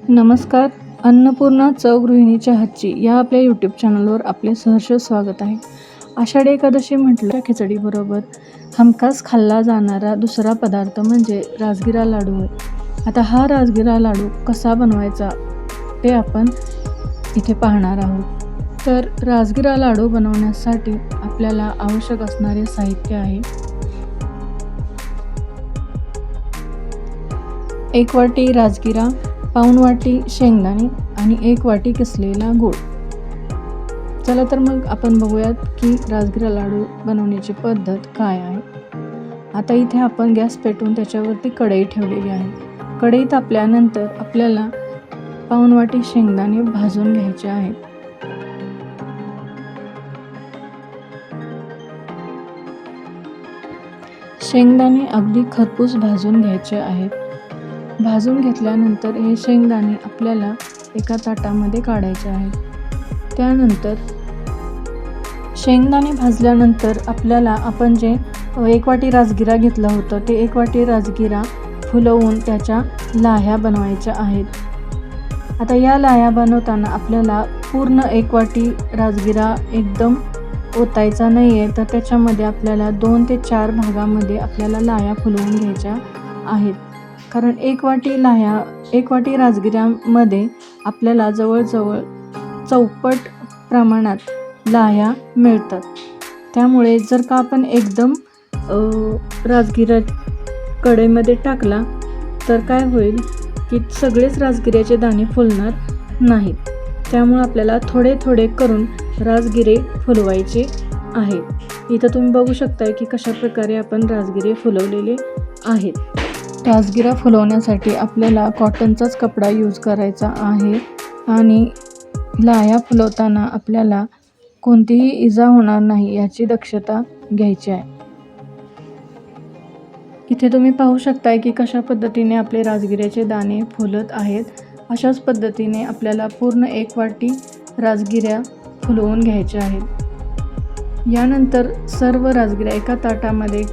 नमस्कार. अन्नपूर्णा चव गृहिणीच्या हातची या आपल्या यूट्यूब चॅनलवर आपले सहर्ष स्वागत आहे. आषाढी एकादशी म्हटलं खिचडीबरोबर हमखास खाल्ला जाणारा दुसरा पदार्थ म्हणजे राजगिरा लाडू आहे. आता हा राजगिरा लाडू कसा बनवायचा ते आपण इथे पाहणार आहोत. तर राजगिरा लाडू बनवण्यासाठी आपल्याला आवश्यक असणारे साहित्य आहे: 1 वाटी राजगिरा, पाऊण वाटी शेंगदाणे आणि 1 वाटी किसलेला गूळ. चला तर मग आपण बघूयात की राजगिरा लाडू बनवण्याची पद्धत काय आहे. आता इथे आपण गॅस पेटवून त्याच्यावरती कढई ठेवलेली आहे. कढई तापल्यानंतर आपल्याला पाऊण वाटी शेंगदाणे भाजून घ्यायचे आहेत. शेंगदाणे अगदी खरपूस भाजून घ्यायचे आहेत. भाजून घेतल्यानंतर हे शेंगदाणे आपल्याला एका ताटामध्ये काढायचे आहेत. त्यानंतर शेंगदाणे भाजल्यानंतर आपल्याला आपण जे 1 वाटी राजगिरा घेतलं होतं ते 1 वाटी राजगिरा फुलवून त्याच्या लाह्या बनवायच्या आहेत. आता या लाह्या बनवताना आपल्याला पूर्ण 1 वाटी राजगिरा एकदम ओतायचा नाही आहे, तर त्याच्यामध्ये आपल्याला 2 ते 4 भागामध्ये आपल्याला लाह्या फुलवून घ्यायच्या आहेत. कारण 1 वाटी राजगिऱ्यामध्ये आपल्याला जवळजवळ चौपट प्रमाणात लाह्या मिळतात. त्यामुळे जर का आपण एकदम राजगिरा कढईमध्ये टाकला तर काय होईल की सगळेच राजगिऱ्याचे दाणे फुलणार नाहीत. त्यामुळे आपल्याला थोडे थोडे करून राजगिरे फुलवायचे आहेत. इथं तुम्ही बघू शकताय की कशा प्रकारे आपण राजगिरे फुलवलेले आहेत. राजगिरा फुलवण्यासाठी आपल्याला कॉटनचाच कपडा यूज करायचा आहे आणि लाह्या फुलवताना आपल्याला कोणतीही इजा होणार नाही याची दक्षता घ्यायची आहे. इथे तुम्ही पाहू शकताय की कशा पद्धतीने आपले राजगिऱ्याचे दाणे फुलत आहेत. अशाच पद्धतीने आपल्याला पूर्ण 1 वाटी राजगिऱ्या फुलवून घ्यायच्या आहेत. यानंतर सर्व राजगिऱ्या एका ताटामध्ये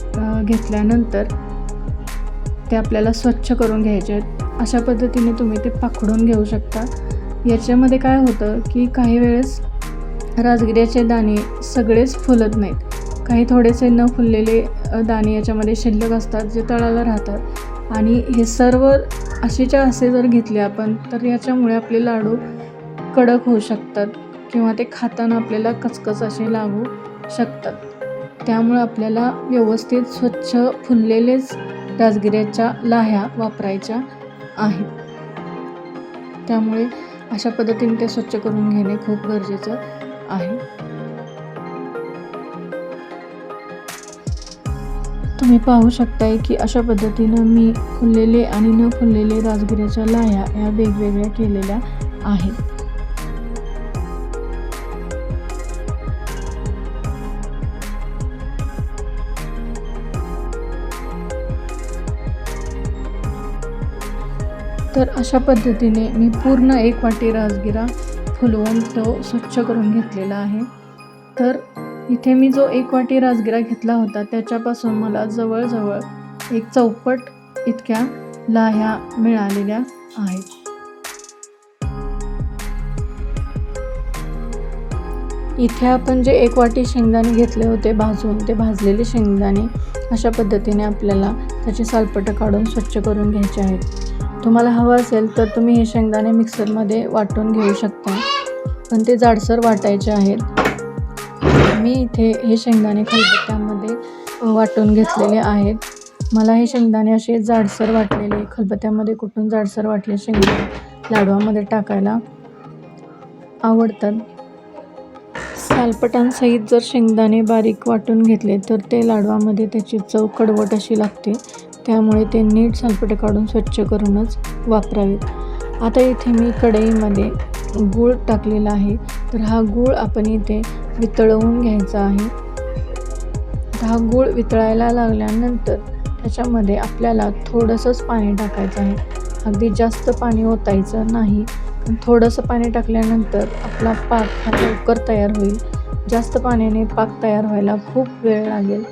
घेतल्यानंतर ते आपल्याला स्वच्छ करून घ्यायचे आहेत. अशा पद्धतीने तुम्ही ते पाखडून घेऊ शकता. याच्यामध्ये काय होतं की काही वेळेस राजगिऱ्याचे दाणे सगळेच फुलत नाहीत. काही थोडेसे न फुललेले दाणे याच्यामध्ये शिल्लक असतात जे तळाला राहतात आणि हे सर्व असेच्या असे जर घेतले आपण तर याच्यामुळे आपले लाडू कडक होऊ शकतात किंवा ते खाताना आपल्याला कचकच असे लागू शकतात. त्यामुळे आपल्याला व्यवस्थित स्वच्छ फुललेलेच राजगिऱ्याच्या लाह्या वापरायच्या आहेत. त्यामुळे अशा पद्धतीने ते स्वच्छ करून घेणे खूप गरजेचं आहे. तुम्ही पाहू शकताय की अशा पद्धतीनं मी फुललेले आणि न फुललेले राजगिऱ्याच्या लाह्या या वेगवेगळ्या केलेल्या आहेत. तर अशा पद्धतीने मी पूर्ण 1 वाटी राजगिरा फुलवून तो स्वच्छ करून घेतलेला आहे. तर इथे मी जो 1 वाटी राजगिरा घेतला होता त्याच्यापासून मला जवळजवळ एक चौपट इतक्या लाह्या मिळालेल्या आहेत. इथे आपण जे 1 वाटी शेंगदाणे घेतले होते भाजून, ते भाजलेले शेंगदाणे अशा पद्धतीने आपल्याला त्याचे सालपटं काढून स्वच्छ करून घ्यायचे आहेत. तुम्हाला हवं असेल तर तुम्ही हे शेंगदाणे मिक्सरमध्ये वाटून घेऊ शकता, पण ते जाडसर वाटायचे आहेत. मी इथे हे शेंगदाणे खलबत्त्यामध्ये वाटून घेतलेले आहेत. मला हे शेंगदाणे असे जाडसर वाटलेले, खलबत्त्यामध्ये कुटून जाडसर वाटलेले शेंगदाणे लाडवामध्ये टाकायला आवडतात. सालपटांसहित जर शेंगदाणे बारीक वाटून घेतले तर ते लाडवामध्ये त्याची चव कडवट अशी लागते. त्यामुळे ते नीट सालपटे काढून स्वच्छ करूनच वापरावेत. आता इथे मी कढईमध्ये गूळ टाकलेला आहे. तर हा गूळ आपण इथे वितळवून घ्यायचा आहे. हा गूळ वितळायला लागल्यानंतर त्याच्यामध्ये आपल्याला थोडंसंच पाणी टाकायचं आहे. अगदी जास्त पाणी ओतायचं नाही. थोडंसं पाणी टाकल्यानंतर आपला पाक हा लवकर तयार होईल. जास्त पाण्याने पाक तयार व्हायला खूप वेळ लागेल.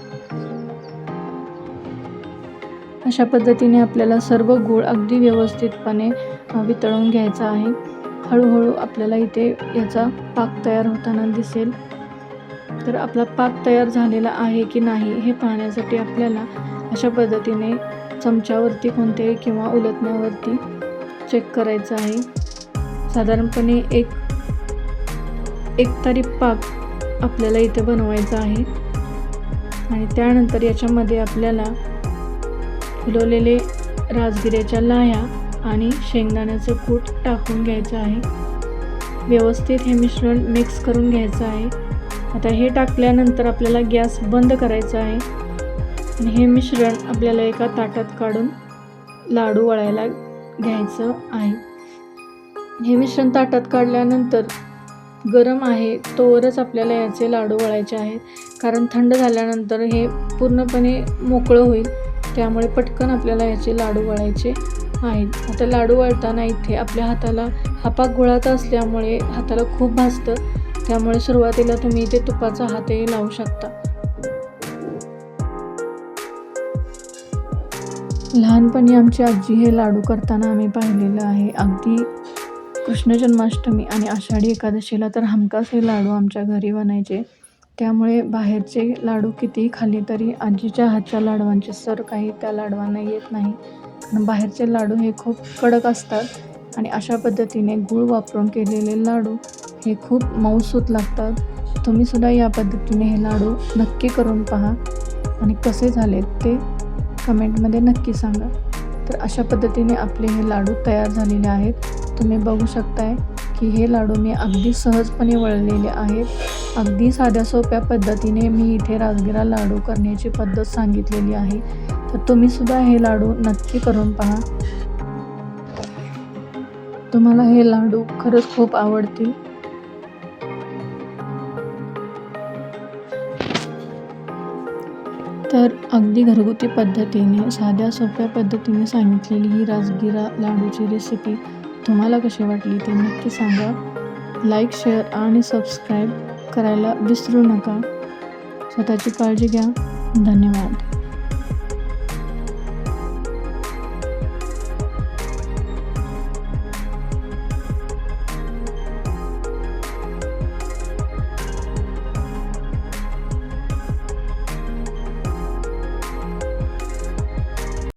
अशा पद्धतीने आपल्याला सर्व गूळ अगदी व्यवस्थितपणे वितळून घ्यायचा आहे. हळूहळू आपल्याला इथे याचा पाक तयार होताना दिसेल. तर आपला पाक तयार झालेला आहे की नाही हे पाहण्यासाठी आपल्याला अशा पद्धतीने चमच्यावरती कोणत्याही किंवा उलटण्यावरती चेक करायचं आहे. साधारणपणे एक तारी पाक आपल्याला इथे बनवायचा आहे आणि त्यानंतर याच्यामध्ये आपल्याला फुलवलेले राजगिऱ्याच्या लाह्या आणि शेंगदाण्याचं कूट टाकून घ्यायचं आहे. व्यवस्थित हे मिश्रण मिक्स करून घ्यायचं आहे. आता हे टाकल्यानंतर आपल्याला गॅस बंद करायचा आहे आणि हे मिश्रण आपल्याला एका ताटात काढून लाडू वळायला घ्यायचं आहे. हे मिश्रण ताटात काढल्यानंतर गरम आहे तोवरच आपल्याला याचे लाडू वळायचे आहेत, कारण थंड झाल्यानंतर हे पूर्णपणे मोकळं होईल, त्यामुळे पटकन आपल्याला याचे लाडू वळायचे आहेत. आता लाडू वळताना इथे आपल्या हाताला हा पाक गुळाचा असल्यामुळे हाताला खूप भाजतं, त्यामुळे सुरुवातीला तुम्ही इथे तुपाचा हातही लावू शकता. लहानपणी आमची आजी हे लाडू करताना आम्ही पाहिलेलं आहे. अगदी कृष्ण जन्माष्टमी आणि आषाढी एकादशीला तर हमखास हे लाडू आमच्या घरी बनायचे. त्यामुळे बाहेरचे लाडू कितीही खाल्ले तरी आजीच्या हातच्या लाडवांची सर काही त्या लाडवांना येत नाही, कारण बाहेरचे लाडू हे खूप कडक असतात आणि अशा पद्धतीने गूळ वापरून केलेले लाडू हे खूप मऊसूत लागतात. तुम्हीसुद्धा या पद्धतीने हे लाडू नक्की करून पहा आणि कसे झाले ते कमेंटमध्ये नक्की सांगा. तर अशा पद्धतीने आपले हे लाडू तयार झालेले आहेत. तुम्ही बघू शकताय की हे लाडू मी अगदी सहजपणे वळलेले आहेत. अगदी साध्या सोप्या पद्धतीने मी इथे राजगिरा लाडू करण्याची पद्धत सांगितलेली आहे. तर तुम्हीसुद्धा हे लाडू नक्की करून पहा. तुम्हाला हे लाडू खरंच खूप आवडतील. तर अगदी घरगुती पद्धतीने साध्या सोप्या पद्धतीने सांगितलेली ही राजगिरा लाडूची रेसिपी तुम्हाला कशी वाटली ते नक्की सांगा. लाईक, शेअर आणि सबस्क्राईब करायला विसरू नका. स्वतःची काळजी घ्या. धन्यवाद.